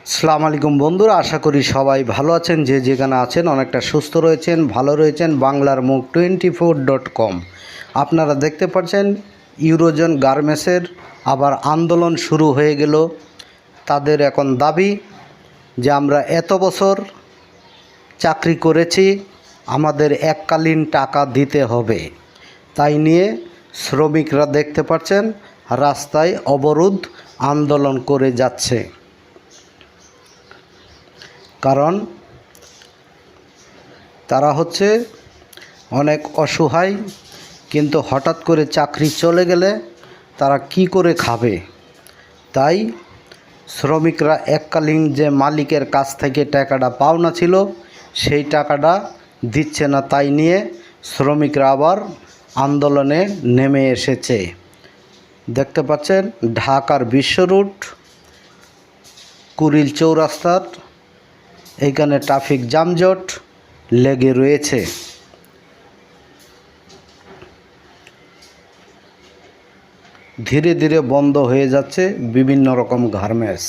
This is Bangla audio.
আসসালামু আলাইকুম বন্ধুরা, আশা করি সবাই ভালো আছেন। যে যেখানে আছেন অনেকটা সুস্থ রয়েছেন, ভালো রয়েছেন। বাংলার মুখ 24.com আপনারা দেখতে পাচ্ছেন ইউরোজোন গার্মেন্টসের আবার আন্দোলন শুরু হয়ে গেল। তাদের এখন দাবি যে আমরা এত বছর চাকরি করেছি, আমাদের এককালীন টাকা দিতে হবে। তাই নিয়ে শ্রমিকরা দেখতে পাচ্ছেন রাস্তায় অবরোধ আন্দোলন করে যাচ্ছে। কারণ তারা হচ্ছে অনেক অসহায়, কিন্তু হঠাৎ করে চাকরি চলে গেলে তারা কি করে খাবে। তাই শ্রমিকরা এককালীন যে মালিকের কাছ থেকে টাকাটা পাওনা ছিল সেই টাকাটা দিচ্ছে না। তাই নিয়ে শ্রমিকরা আবার আন্দোলনে নেমে এসেছে। দেখতে পাচ্ছেন ঢাকার বিশ্ব রুট, কুড়িল চৌরাস্তার এইখানে ট্রাফিক যানজট লেগে রয়েছে। ধীরে ধীরে বন্ধ হয়ে যাচ্ছে বিভিন্ন রকম গার্মেন্টস।